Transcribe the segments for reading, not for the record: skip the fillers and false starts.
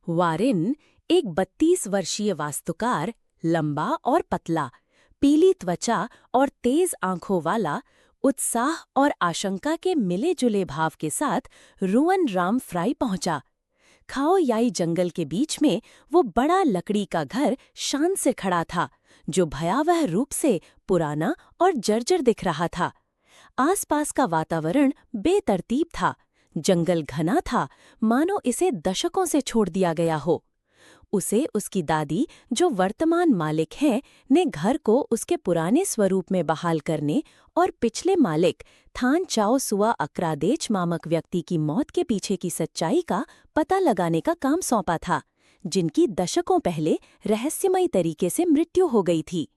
Warren एक 32 वर्षीय वास्तुकार, लंबा और पतला, पीली त्वचा और तेज आंखों वाला, उत्साह और आशंका के मिले जुले भाव के साथ रुअन राम फ्राई पहुंचा। खाओ याई जंगल के बीच में वो बड़ा लकड़ी का घर शान से खड़ा था, जो भयावह रूप से पुराना और जर्जर दिख रहा था। आसपास का वातावरण बेतरतीब था। जंगल घना था, मानो इसे दशकों से छोड़ दिया गया हो। उसे उसकी दादी, जो वर्तमान मालिक हैं, ने घर को उसके पुराने स्वरूप में बहाल करने और पिछले मालिक थान चाओ सुआ अक्रादेच नामक व्यक्ति की मौत के पीछे की सच्चाई का पता लगाने का काम सौंपा था, जिनकी दशकों पहले रहस्यमयी तरीके से मृत्यु हो गई थी।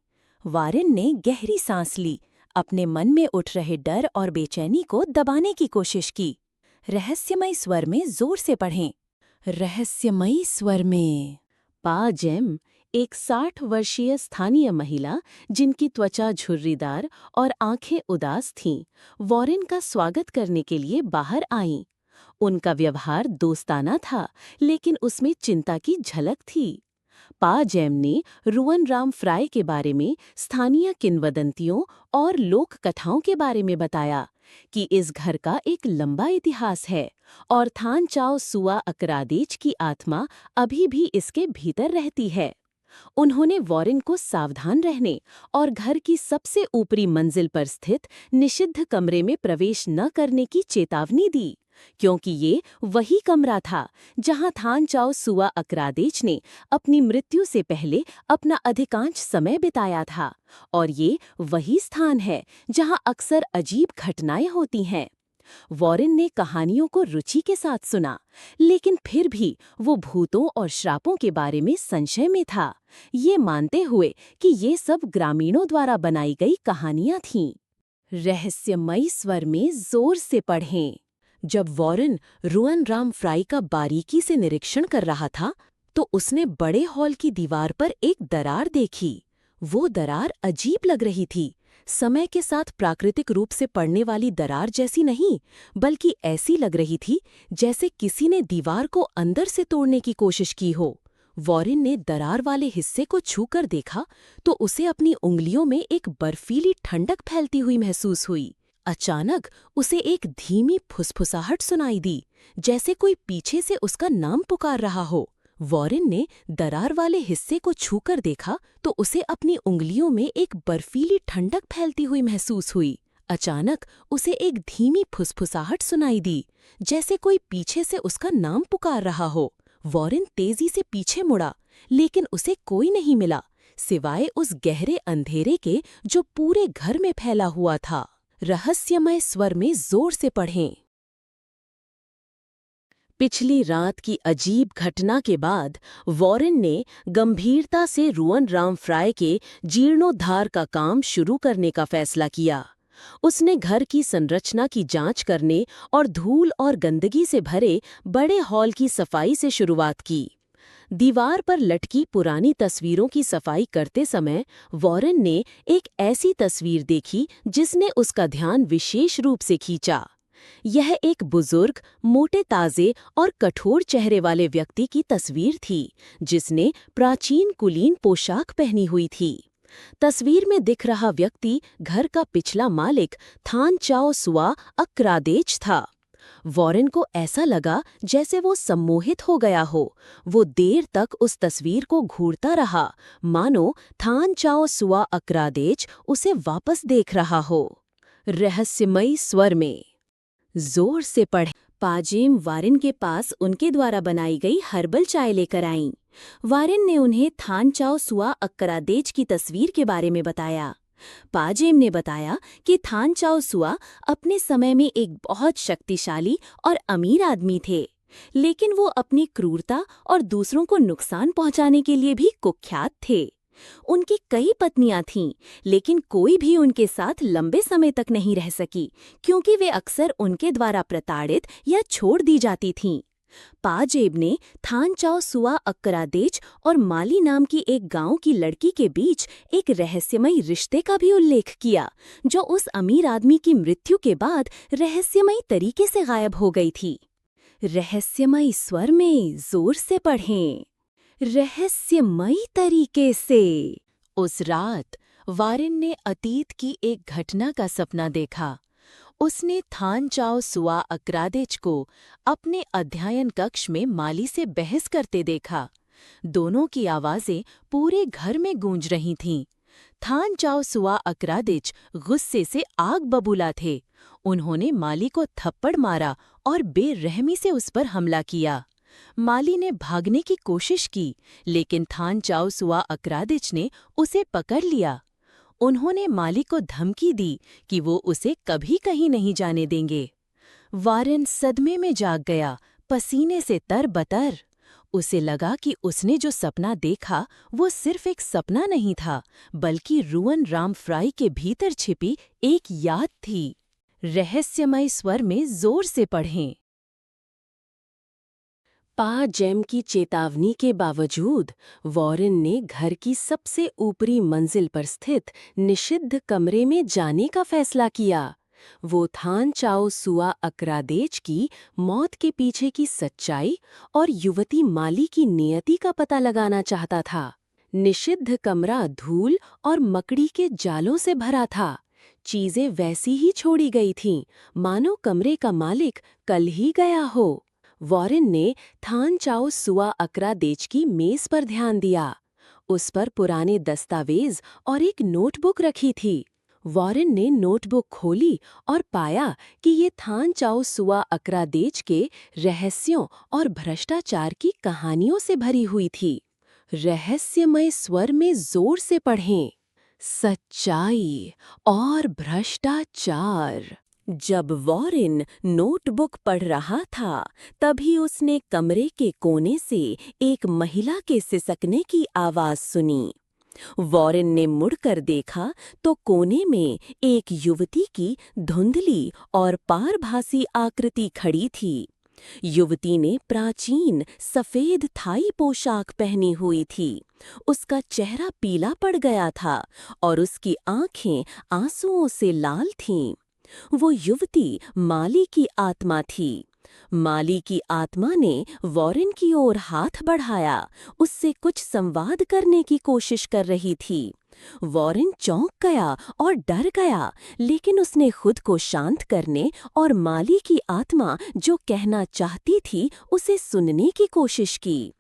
वारिन ने गहरी सांस ली, अपने मन में उठ रहे डर और बेचैनी को दबाने की कोशिश की। रहस्यमयी स्वर में जोर से पढ़ें। रहस्यमयी स्वर में। पा जेम, एक 60 वर्षीय स्थानीय महिला जिनकी त्वचा झुर्रीदार और आंखें उदास थीं, वॉरेन का स्वागत करने के लिए बाहर आईं। उनका व्यवहार दोस्ताना था, लेकिन उसमें चिंता की झलक थी। पा जेम ने रुअन राम फ्राई के बारे में, स्थानीय किंवदंतियों और लोक कथाओं के बारे में बताया कि इस घर का एक लंबा इतिहास है और थान चाओ सुआ अकरादेच की आत्मा अभी भी इसके भीतर रहती है। उन्होंने वॉरेन को सावधान रहने और घर की सबसे ऊपरी मंजिल पर स्थित निषिद्ध कमरे में प्रवेश न करने की चेतावनी दी, क्योंकि ये वही कमरा था जहां थान चाओ सुआ अकरादेच ने अपनी मृत्यु से पहले अपना अधिकांश समय बिताया था, और ये वही स्थान है जहां अक्सर अजीब घटनाएं होती हैं। वॉरेन ने कहानियों को रुचि के साथ सुना, लेकिन फिर भी वो भूतों और श्रापों के बारे में संशय में था, ये मानते हुए कि ये सब ग्रामीणों द्वारा बनाई गई कहानियां थीं। रहस्यमयी स्वर में जोर से पढ़ें। जब वॉरेन रुअन राम फ्राई का बारीकी से निरीक्षण कर रहा था, तो उसने बड़े हॉल की दीवार पर एक दरार देखी। वो दरार अजीब लग रही थी, समय के साथ प्राकृतिक रूप से पड़ने वाली दरार जैसी नहीं, बल्कि ऐसी लग रही थी जैसे किसी ने दीवार को अंदर से तोड़ने की कोशिश की हो। वॉरेन ने दरार वाले हिस्से को छूकर देखा तो उसे अपनी उंगलियों में एक बर्फीली ठंडक फैलती हुई महसूस हुई। अचानक उसे एक धीमी फुसफुसाहट सुनाई दी, जैसे कोई पीछे से उसका नाम पुकार रहा हो। वॉरेन ने दरार वाले हिस्से को छूकर देखा तो उसे अपनी उंगलियों में एक बर्फीली ठंडक फैलती हुई महसूस हुई। अचानक उसे एक धीमी फुसफुसाहट सुनाई दी, जैसे कोई पीछे से उसका नाम पुकार रहा हो। वॉरेन तेजी से पीछे मुड़ा, लेकिन उसे कोई नहीं मिला, सिवाय उस गहरे अंधेरे के जो पूरे घर में फैला हुआ था। रहस्यमय स्वर में जोर से पढ़ें। पिछली रात की अजीब घटना के बाद वॉरेन ने गंभीरता से रुअन राम फ्राई के जीर्णोद्धार का काम शुरू करने का फैसला किया। उसने घर की संरचना की जांच करने और धूल और गंदगी से भरे बड़े हॉल की सफाई से शुरुआत की। दीवार पर लटकी पुरानी तस्वीरों की सफाई करते समय वॉरेन ने एक ऐसी तस्वीर देखी जिसने उसका ध्यान विशेष रूप से खींचा। यह एक बुजुर्ग, मोटे ताजे और कठोर चेहरे वाले व्यक्ति की तस्वीर थी, जिसने प्राचीन कुलीन पोशाक पहनी हुई थी। तस्वीर में दिख रहा व्यक्ति घर का पिछला मालिक थान चाओ सुआ अक्रादेच था। वॉरेन को ऐसा लगा जैसे वो सम्मोहित हो गया हो। वो देर तक उस तस्वीर को घूरता रहा, मानो थान चाओ सुआ अक्रादेच उसे वापस देख रहा हो। रहस्यमयी स्वर में। जोर से पढ़े। पाजेम वारेन के पास उनके द्वारा बनाई गई हर्बल चाय लेकर आईं। वारेन ने उन्हें थान चाओ सुआ अक्रादेच की तस्वीर के बारे में बताया। पाजेम ने बताया कि थान चाओ सुआ अपने समय में एक बहुत शक्तिशाली और अमीर आदमी थे, लेकिन वो अपनी क्रूरता और दूसरों को नुकसान पहुंचाने के लिए भी कुख्यात थे। उनकी कई पत्नियां थीं, लेकिन कोई भी उनके साथ लंबे समय तक नहीं रह सकी, क्योंकि वे अक्सर उनके द्वारा प्रताड़ित या छोड़ दी जाती थीं। पाजेब ने थान चाओ सुआ अक्रादेच और माली नाम की एक गांव की लड़की के बीच एक रहस्यमयी रिश्ते का भी उल्लेख किया, जो उस अमीर आदमी की मृत्यु के बाद रहस्यमयी तरीके से गायब हो गई थी। रहस्यमयी स्वर में जोर से पढ़ें। रहस्यमयी तरीके से। उस रात वारेन ने अतीत की एक घटना का सपना देखा। उसने थान चाओ सुआ अक्रादेच को अपने अध्ययन कक्ष में माली से बहस करते देखा। दोनों की आवाजें पूरे घर में गूंज रही थीं। थान चाओ सुआ अक्रादिच गुस्से से आग बबूला थे। उन्होंने माली को थप्पड़ मारा और बेरहमी से उस पर हमला किया। माली ने भागने की कोशिश की, लेकिन थान चाओ सुआ अक्रादिच ने उसे पकड़ लिया। उन्होंने माली को धमकी दी कि वो उसे कभी कहीं नहीं जाने देंगे। वारेन सदमे में जाग गया, पसीने से तरबतर। उसे लगा कि उसने जो सपना देखा वो सिर्फ एक सपना नहीं था, बल्कि रुअन राम फ्राई के भीतर छिपी एक याद थी। रहस्यमय स्वर में जोर से पढ़ें। पा जेम की चेतावनी के बावजूद वॉरेन ने घर की सबसे ऊपरी मंजिल पर स्थित निषिद्ध कमरे में जाने का फैसला किया। वो थान चाओ सुआ अक्रादेच की मौत के पीछे की सच्चाई और युवती माली की नियति का पता लगाना चाहता था। निषिद्ध कमरा धूल और मकड़ी के जालों से भरा था। चीजें वैसी ही छोड़ी गई थीं, मानो कमरे का मालिक कल ही गया हो। वॉरेन ने थान चाओ सुआ अक्रादेच की मेज पर ध्यान दिया। उस पर पुराने दस्तावेज और एक नोटबुक रखी थी। वॉरेन ने नोटबुक खोली और पाया कि ये थान चाओ सुआ अक्रादेच के रहस्यों और भ्रष्टाचार की कहानियों से भरी हुई थी। रहस्यमय स्वर में जोर से पढ़ें। सच्चाई और भ्रष्टाचार। जब वॉरेन नोटबुक पढ़ रहा था, तभी उसने कमरे के कोने से एक महिला के सिसकने की आवाज सुनी। वॉरेन ने मुड़कर देखा तो कोने में एक युवती की धुंधली और पारभासी आकृति खड़ी थी। युवती ने प्राचीन सफेद थाई पोशाक पहनी हुई थी। उसका चेहरा पीला पड़ गया था और उसकी आंखें आंसुओं से लाल थीं। वो युवती माली की आत्मा थी। माली की आत्मा ने वॉरेन की ओर हाथ बढ़ाया, उससे कुछ संवाद करने की कोशिश कर रही थी। वॉरेन चौंक गया और डर गया, लेकिन उसने खुद को शांत करने और माली की आत्मा जो कहना चाहती थी उसे सुनने की कोशिश की।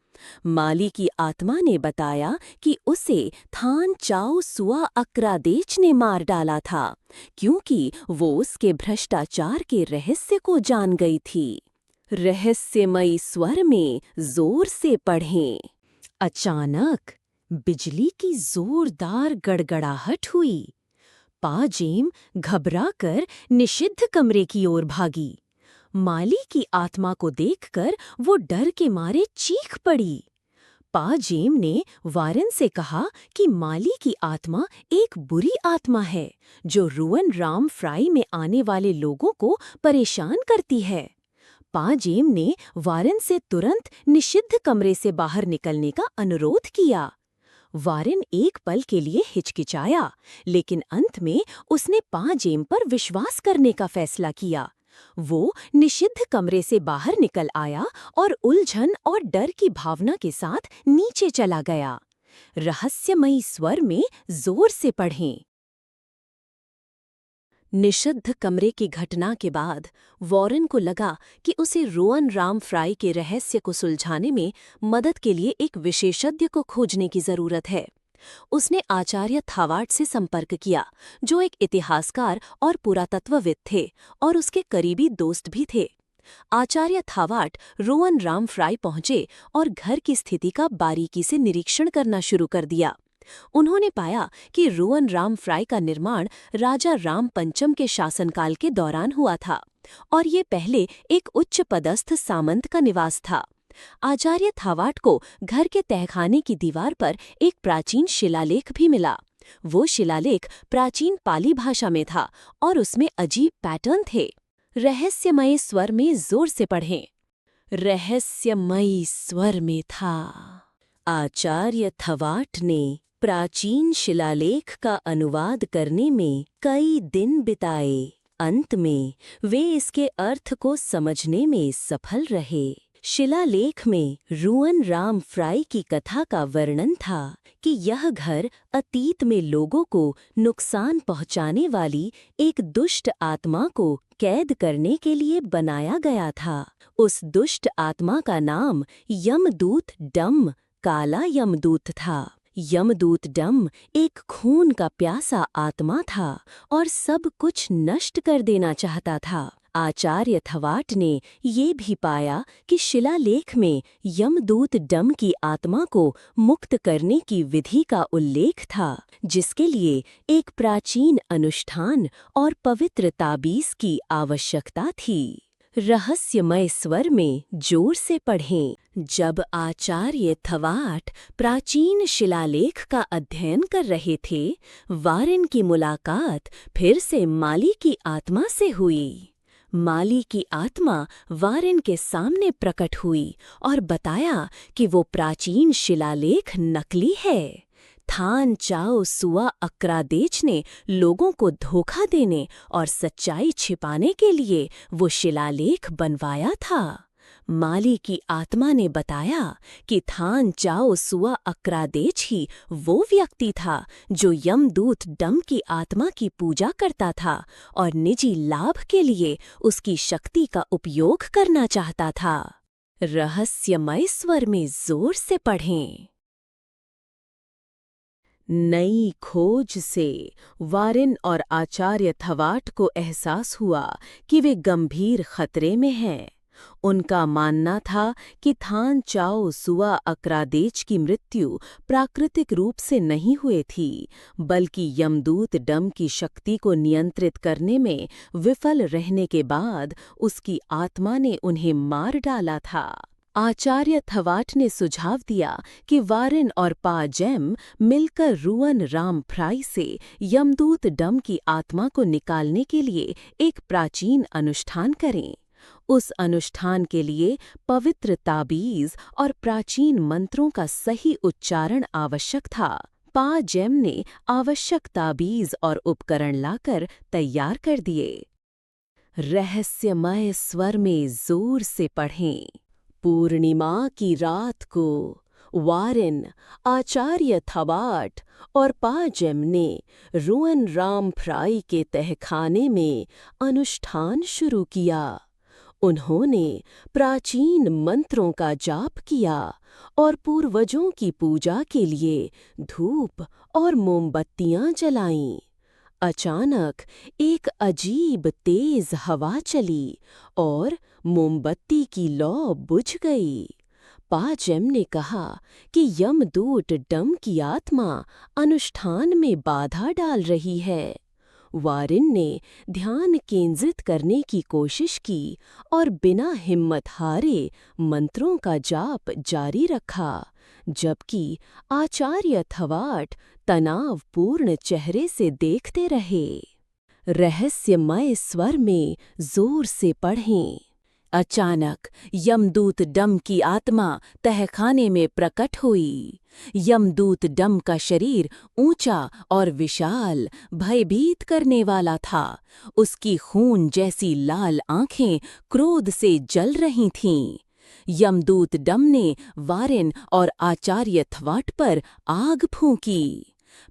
माली की आत्मा ने बताया कि उसे थान चाओ सुआ अक्रादेच ने मार डाला था, क्योंकि वो उसके भ्रष्टाचार के रहस्य को जान गई थी। रहस्यमयी स्वर में जोर से पढ़ें। अचानक बिजली की जोरदार गड़गड़ाहट हुई। पा जेम घबराकर निषिद्ध कमरे की ओर भागी। माली की आत्मा को देखकर वो डर के मारे चीख पड़ी। पा जेम ने वारेन से कहा कि माली की आत्मा एक बुरी आत्मा है जो रुअन राम फ्राई में आने वाले लोगों को परेशान करती है। पा जेम ने वारेन से तुरंत निषिद्ध कमरे से बाहर निकलने का अनुरोध किया। वारेन एक पल के लिए हिचकिचाया, लेकिन अंत में उसने पा जेम पर विश्वास करने का फैसला किया। वो निषिद्ध कमरे से बाहर निकल आया और उलझन और डर की भावना के साथ नीचे चला गया। रहस्यमयी स्वर में जोर से पढ़ें। निषिद्ध कमरे की घटना के बाद वॉरेन को लगा कि उसे रुअन राम फ्राई के रहस्य को सुलझाने में मदद के लिए एक विशेषज्ञ को खोजने की जरूरत है। उसने आचार्य थावाट से संपर्क किया, जो एक इतिहासकार और पुरातत्वविद थे और उसके करीबी दोस्त भी थे। आचार्य थावाट रुअन राम फ्राई पहुंचे और घर की स्थिति का बारीकी से निरीक्षण करना शुरू कर दिया। उन्होंने पाया कि रुअन राम फ्राई का निर्माण राजा राम पंचम के शासनकाल के दौरान हुआ था और ये पहले एक उच्च पदस्थ सामंत का निवास था। आचार्य थावाट को घर के तहखाने की दीवार पर एक प्राचीन शिलालेख भी मिला। वो शिलालेख प्राचीन पाली भाषा में था और उसमें अजीब पैटर्न थे। रहस्यमय स्वर में जोर से पढ़ें। रहस्यमयी स्वर में था। आचार्य थावाट ने प्राचीन शिलालेख का अनुवाद करने में कई दिन बिताए। अंत में वे इसके अर्थ को समझने में सफल रहे। शिलालेख में रुअन राम फ्राई की कथा का वर्णन था कि यह घर अतीत में लोगों को नुकसान पहुंचाने वाली एक दुष्ट आत्मा को कैद करने के लिए बनाया गया था। उस दुष्ट आत्मा का नाम यमदूत डम, काला यमदूत था। यमदूत डम एक खून का प्यासा आत्मा था और सब कुछ नष्ट कर देना चाहता था। आचार्य थवाट ने ये भी पाया कि शिलालेख में यमदूत डम की आत्मा को मुक्त करने की विधि का उल्लेख था, जिसके लिए एक प्राचीन अनुष्ठान और पवित्र ताबीज की आवश्यकता थी। रहस्यमय स्वर में जोर से पढ़ें। जब आचार्य थवाट प्राचीन शिलालेख का अध्ययन कर रहे थे, वारेन की मुलाकात फिर से माली की आत्मा से हुई। माली की आत्मा वारेन के सामने प्रकट हुई और बताया कि वो प्राचीन शिलालेख नकली है। थान चाओ सुआ अक्रादेच ने लोगों को धोखा देने और सच्चाई छिपाने के लिए वो शिलालेख बनवाया था। माली की आत्मा ने बताया कि थान चाओ सुआ अक्रादेच ही वो व्यक्ति था जो यमदूत डम की आत्मा की पूजा करता था और निजी लाभ के लिए उसकी शक्ति का उपयोग करना चाहता था। रहस्यमय स्वर में जोर से पढ़ें। नई खोज से वारेन और आचार्य थवाट को एहसास हुआ कि वे गंभीर खतरे में हैं। उनका मानना था कि थान चाओ सुआ अक्रादेच की मृत्यु प्राकृतिक रूप से नहीं हुई थी, बल्कि यमदूत डम की शक्ति को नियंत्रित करने में विफल रहने के बाद उसकी आत्मा ने उन्हें मार डाला था। आचार्य थवाट ने सुझाव दिया कि वारेन और पा जेम मिलकर रुअन राम फ्राई से यमदूत डम की आत्मा को निकालने के लिए एक प्राचीन अनुष्ठान करें। उस अनुष्ठान के लिए पवित्र ताबीज और प्राचीन मंत्रों का सही उच्चारण आवश्यक था। पा जेम ने आवश्यक ताबीज और उपकरण लाकर तैयार कर दिए। रहस्यमय स्वर में जोर से पढ़ें। पूर्णिमा की रात को वारेन, आचार्य थवाट और पा जेम ने रुअन राम फ्राई के तहखाने में अनुष्ठान शुरू किया। उन्होंने प्राचीन मंत्रों का जाप किया और पूर्वजों की पूजा के लिए धूप और मोमबत्तियां जलाईं। अचानक एक अजीब तेज हवा चली और मोमबत्ती की लौ बुझ गई। पा जेम ने कहा कि यमदूत डम की आत्मा अनुष्ठान में बाधा डाल रही है। वारेन ने ध्यान केंद्रित करने की कोशिश की और बिना हिम्मत हारे मंत्रों का जाप जारी रखा, जबकि आचार्य थवाट तनावपूर्ण चेहरे से देखते रहे। रहस्यमय स्वर में जोर से पढ़ें। अचानक यमदूत डम की आत्मा तहखाने में प्रकट हुई। यमदूत डम का शरीर ऊंचा और विशाल, भयभीत करने वाला था। उसकी खून जैसी लाल आंखें क्रोध से जल रही थीं। यमदूत डम ने वारेन और आचार्य थवाट पर आग फूंकी।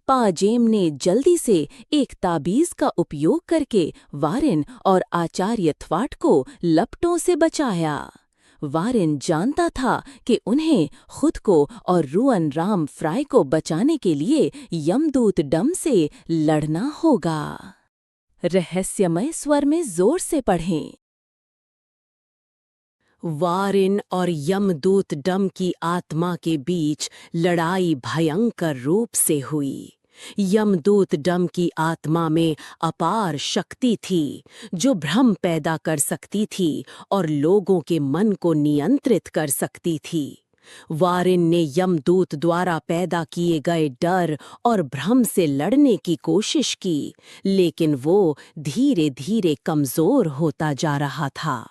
पा जेम ने जल्दी से एक ताबीज का उपयोग करके वारेन और आचार्य थवाट को लपटों से बचाया। वारेन जानता था कि उन्हें खुद को और रुअन राम फ्राई को बचाने के लिए यमदूत डम से लड़ना होगा। रहस्यमय स्वर में जोर से पढ़ें। वारेन और यमदूत डम की आत्मा के बीच लड़ाई भयंकर रूप से हुई। यमदूत डम की आत्मा में अपार शक्ति थी जो भ्रम पैदा कर सकती थी और लोगों के मन को नियंत्रित कर सकती थी। वारेन ने यमदूत द्वारा पैदा किए गए डर और भ्रम से लड़ने की कोशिश की, लेकिन वो धीरे धीरे कमजोर होता जा रहा था।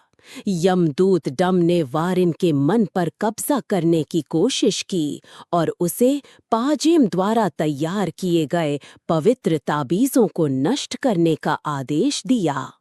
यमदूत डम ने वारेन के मन पर कब्जा करने की कोशिश की और उसे पा जेम द्वारा तैयार किए गए पवित्र ताबीजों को नष्ट करने का आदेश दिया।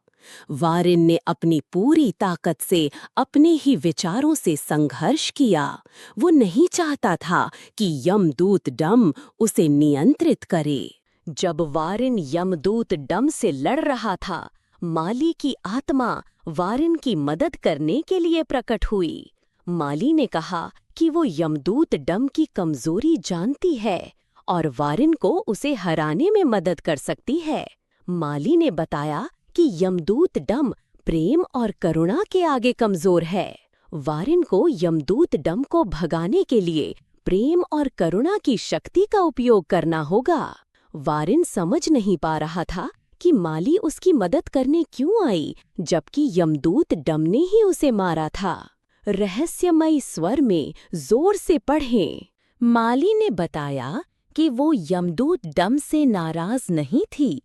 वारिन ने अपनी पूरी ताकत से अपने ही विचारों से संघर्ष किया। वो नहीं चाहता था कि यमदूत डम उसे नियंत्रित करे। जब वारिन यमदूत डम से लड़ रहा था, माली की आत्मा वारिन की मदद करने के लिए प्रकट हुई। माली ने कहा कि वो यमदूत डम की कमजोरी जानती है और वारिन को उसे हराने में मदद कर सकती है। माली ने बताया कि यमदूत डम प्रेम और करुणा के आगे कमजोर है। वारिन को यमदूत डम को भगाने के लिए प्रेम और करुणा की शक्ति का उपयोग करना होगा। वारिन समझ नहीं पा रहा था कि माली उसकी मदद करने क्यों आई, जबकि यमदूत डम ने ही उसे मारा था। रहस्यमयी स्वर में जोर से पढ़ें। माली ने बताया कि वो यमदूत डम से नाराज नहीं थी।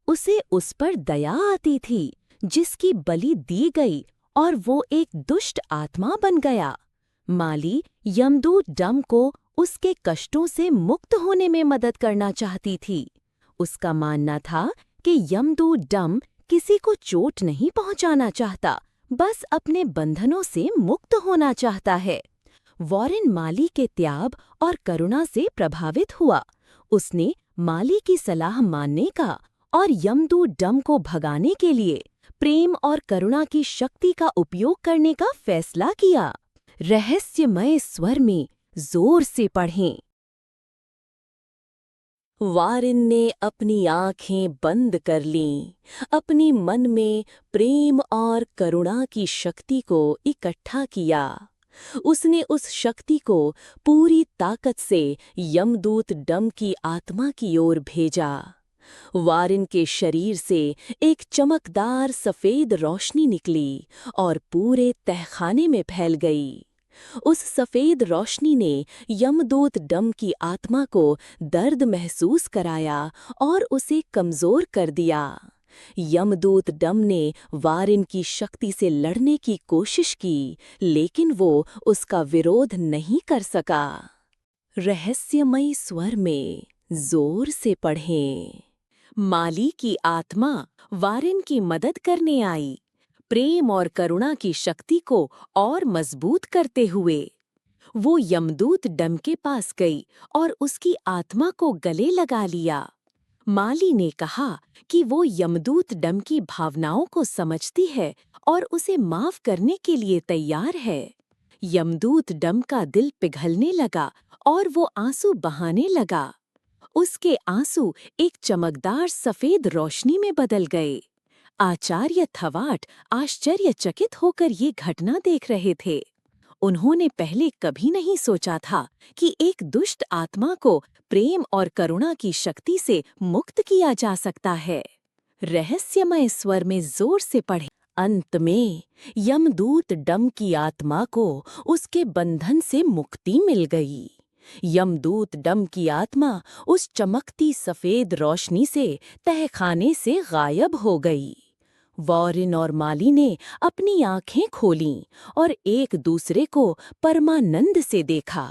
उसे उस पर दया आती थी जिसकी बलि दी गई और वो एक दुष्ट आत्मा बन गया। माली यमदूत डम को उसके कष्टों से मुक्त होने में मदद करना चाहती थी। उसका मानना था कि यमदूत डम किसी को चोट नहीं पहुंचाना चाहता, बस अपने बंधनों से मुक्त होना चाहता है। वारिन माली के त्याग और करुणा से प्रभावित हुआ। उसने माली की सलाह मानने का और यमदूत डम को भगाने के लिए प्रेम और करुणा की शक्ति का उपयोग करने का फैसला किया। रहस्यमय स्वर में जोर से पढ़ें। वारिन ने अपनी आंखें बंद कर लीं, अपनी मन में प्रेम और करुणा की शक्ति को इकट्ठा किया। उसने उस शक्ति को पूरी ताकत से यमदूत डम की आत्मा की ओर भेजा। वारिन के शरीर से एक चमकदार सफेद रोशनी निकली और पूरे तहखाने में फैल गई। उस सफेद रोशनी ने यमदूत डम की आत्मा को दर्द महसूस कराया और उसे कमजोर कर दिया। यमदूत डम ने वारिन की शक्ति से लड़ने की कोशिश की, लेकिन वो उसका विरोध नहीं कर सका। रहस्यमयी स्वर में जोर से पढ़ें। माली की आत्मा वारिन की मदद करने आई, प्रेम और करुणा की शक्ति को और मजबूत करते हुए। वो यमदूत डम के पास गई और उसकी आत्मा को गले लगा लिया। माली ने कहा कि वो यमदूत डम की भावनाओं को समझती है और उसे माफ करने के लिए तैयार है। यमदूत डम का दिल पिघलने लगा और वो आंसू बहाने लगा। उसके आंसू एक चमकदार सफेद रोशनी में बदल गए। आचार्य थवाट आश्चर्यचकित होकर ये घटना देख रहे थे। उन्होंने पहले कभी नहीं सोचा था कि एक दुष्ट आत्मा को प्रेम और करुणा की शक्ति से मुक्त किया जा सकता है। रहस्यमय स्वर में जोर से पढ़ें। अंत में यमदूत डम की आत्मा को उसके बंधन से मुक्ति मिल गई। यमदूत डम की आत्मा उस चमकती सफेद रोशनी से तहखाने से गायब हो गई। वारिन और माली ने अपनी आंखें खोलीं और एक दूसरे को परमानंद से देखा।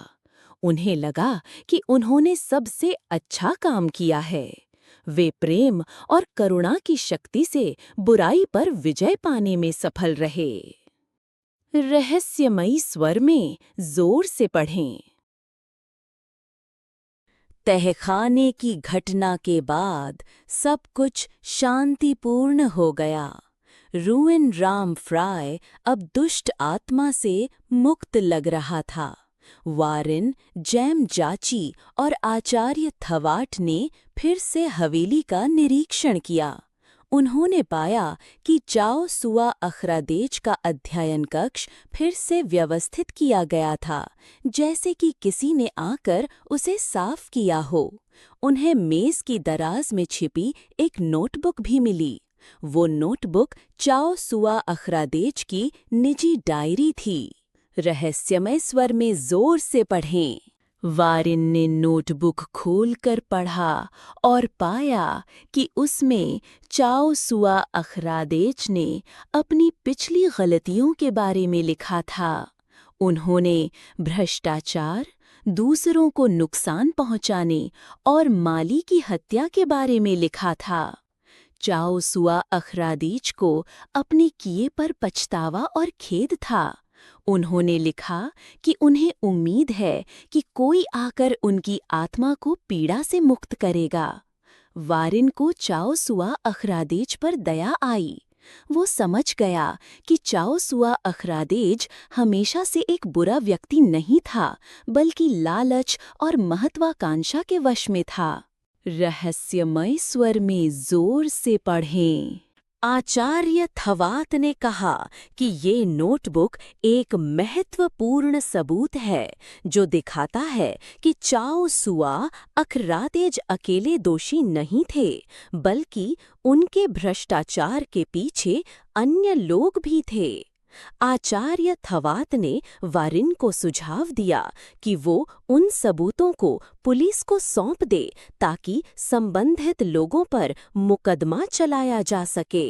उन्हें लगा कि उन्होंने सबसे अच्छा काम किया है। वे प्रेम और करुणा की शक्ति से बुराई पर विजय पाने में सफल रहे। रहस्यमयी स्वर में जोर से पढ़ें। तहखाने की घटना के बाद सब कुछ शांतिपूर्ण हो गया। रूइन राम फ्राय अब दुष्ट आत्मा से मुक्त लग रहा था। वारिन, जैम जाची और आचार्य थवाट ने फिर से हवेली का निरीक्षण किया। उन्होंने पाया कि चाओ सुआ अखरादेज का अध्ययन कक्ष फिर से व्यवस्थित किया गया था, जैसे कि किसी ने आकर उसे साफ किया हो। उन्हें मेज की दराज में छिपी एक नोटबुक भी मिली। वो नोटबुक चाओ सुआ अखरादेज की निजी डायरी थी। रहस्यमय स्वर में जोर से पढ़ें। वारिन ने नोटबुक खोलकर पढ़ा और पाया कि उसमें चाओ सुआ अखरादेज ने अपनी पिछली गलतियों के बारे में लिखा था। उन्होंने भ्रष्टाचार, दूसरों को नुकसान पहुंचाने और माली की हत्या के बारे में लिखा था। चाओ सुआ अखरादीज को अपने किए पर पछतावा और खेद था। उन्होंने लिखा कि उन्हें उम्मीद है कि कोई आकर उनकी आत्मा को पीड़ा से मुक्त करेगा। वारिन को चाओ सुआ अखरादेज पर दया आई। वो समझ गया कि चाओ सुआ अखरादेज हमेशा से एक बुरा व्यक्ति नहीं था, बल्कि लालच और महत्वाकांक्षा के वश में था। रहस्यमय स्वर में जोर से पढ़ें। आचार्य थवात ने कहा कि ये नोटबुक एक महत्वपूर्ण सबूत है जो दिखाता है कि चाओ सुआ अखरादेज अकेले दोषी नहीं थे, बल्कि उनके भ्रष्टाचार के पीछे अन्य लोग भी थे। आचार्य थवात ने वारिन को सुझाव दिया कि वो उन सबूतों को पुलिस को सौंप दे ताकि संबंधित लोगों पर मुकदमा चलाया जा सके।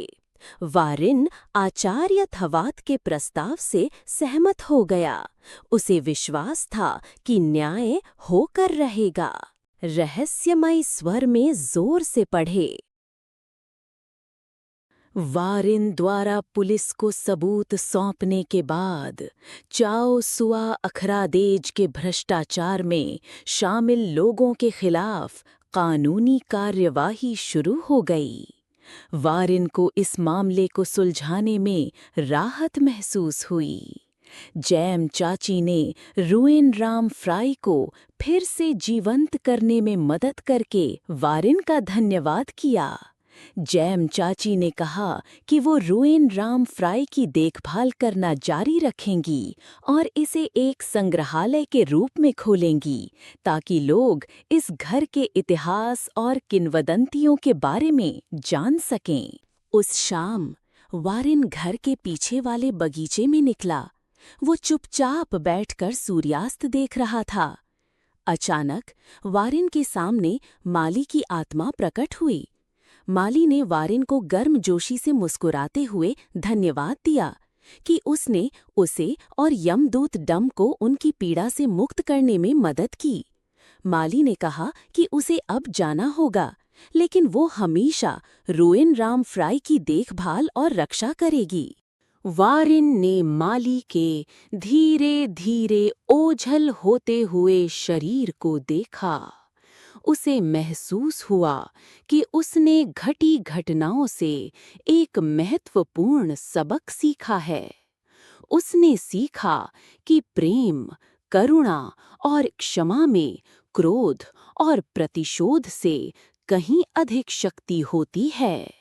वारिन आचार्य थवात के प्रस्ताव से सहमत हो गया। उसे विश्वास था कि न्याय होकर रहेगा। रहस्यमय स्वर में जोर से पढ़े। वारिन द्वारा पुलिस को सबूत सौंपने के बाद चाओ सुआ अखरादेज के भ्रष्टाचार में शामिल लोगों के खिलाफ कानूनी कार्यवाही शुरू हो गई। वारिन को इस मामले को सुलझाने में राहत महसूस हुई। जैम चाची ने रुएन राम फ्राई को फिर से जीवंत करने में मदद करके वारिन का धन्यवाद किया। जैम चाची ने कहा कि वो रुएन राम फ्राई की देखभाल करना जारी रखेंगी और इसे एक संग्रहालय के रूप में खोलेंगी ताकि लोग इस घर के इतिहास और किंवदंतियों के बारे में जान सकें। उस शाम वारिन घर के पीछे वाले बगीचे में निकला। वो चुपचाप बैठकर सूर्यास्त देख रहा था। अचानक वारिन के सामने माली की आत्मा प्रकट हुई। माली ने वारिन को गर्मजोशी से मुस्कुराते हुए धन्यवाद दिया कि उसने उसे और यमदूत डम को उनकी पीड़ा से मुक्त करने में मदद की। माली ने कहा कि उसे अब जाना होगा, लेकिन वो हमेशा रुएन राम फ्राई की देखभाल और रक्षा करेगी। वारिन ने माली के धीरे धीरे ओझल होते हुए शरीर को देखा। उसे महसूस हुआ कि उसने घटी घटनाओं से एक महत्वपूर्ण सबक सीखा है। उसने सीखा कि प्रेम, करुणा और क्षमा में क्रोध और प्रतिशोध से कहीं अधिक शक्ति होती है।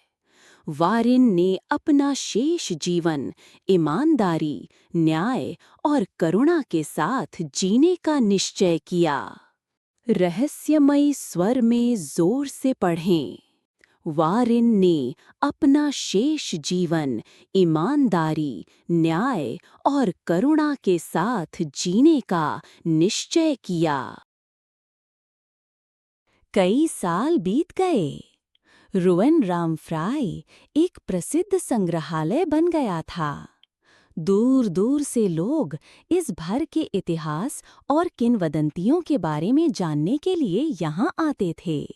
वारिन ने अपना शेष जीवन ईमानदारी, न्याय और करुणा के साथ जीने का निश्चय किया। रहस्यमय स्वर में जोर से पढ़ें। वारिन ने अपना शेष जीवन ईमानदारी, न्याय और करुणा के साथ जीने का निश्चय किया। कई साल बीत गए। रुएन राम फ्राई एक प्रसिद्ध संग्रहालय बन गया था। दूर दूर से लोग इस भर के इतिहास और किंवदंतियों के बारे में जानने के लिए यहाँ आते थे।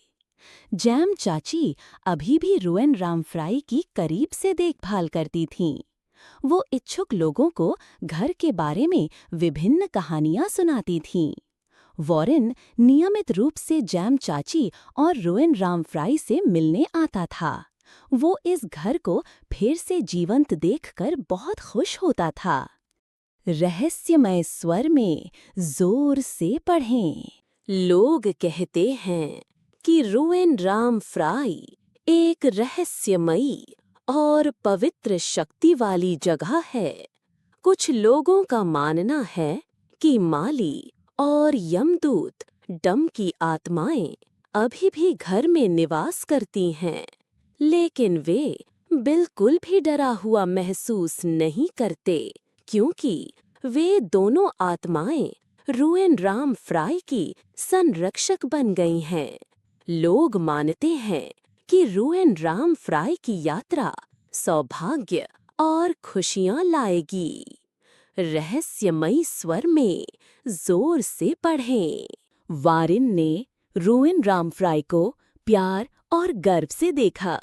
जैम चाची अभी भी रुएन राम फ्राई की करीब से देखभाल करती थीं। वो इच्छुक लोगों को घर के बारे में विभिन्न कहानियाँ सुनाती थीं। वारिन नियमित रूप से जैम चाची और रुएन राम फ्राई से मिलने आता था। वो इस घर को फिर से जीवंत देखकर बहुत खुश होता था। रहस्यमय स्वर में जोर से पढ़ें। लोग कहते हैं कि रुएन राम फ्राई एक रहस्यमयी और पवित्र शक्ति वाली जगह है। कुछ लोगों का मानना है कि माली और यमदूत डम की आत्माएं अभी भी घर में निवास करती हैं, लेकिन वे बिल्कुल भी डरा हुआ महसूस नहीं करते, क्योंकि वे दोनों आत्माएं रुएन राम फ्राई की संरक्षक बन गई हैं। लोग मानते हैं कि रुएन राम फ्राई की यात्रा सौभाग्य और खुशियां लाएगी। रहस्यमयी स्वर में जोर से पढ़ें। वारिन ने रुएन राम फ्राई को प्यार और गर्व से देखा।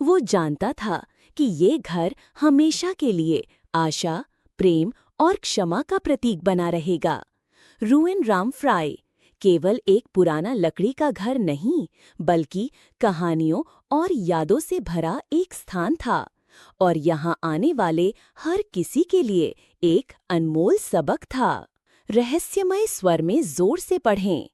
वो जानता था कि ये घर हमेशा के लिए आशा, प्रेम और क्षमा का प्रतीक बना रहेगा। रूइन राम फ्राई केवल एक पुराना लकड़ी का घर नहीं, बल्कि कहानियों और यादों से भरा एक स्थान था, और यहाँ आने वाले हर किसी के लिए एक अनमोल सबक था। रहस्यमय स्वर में जोर से पढ़ें।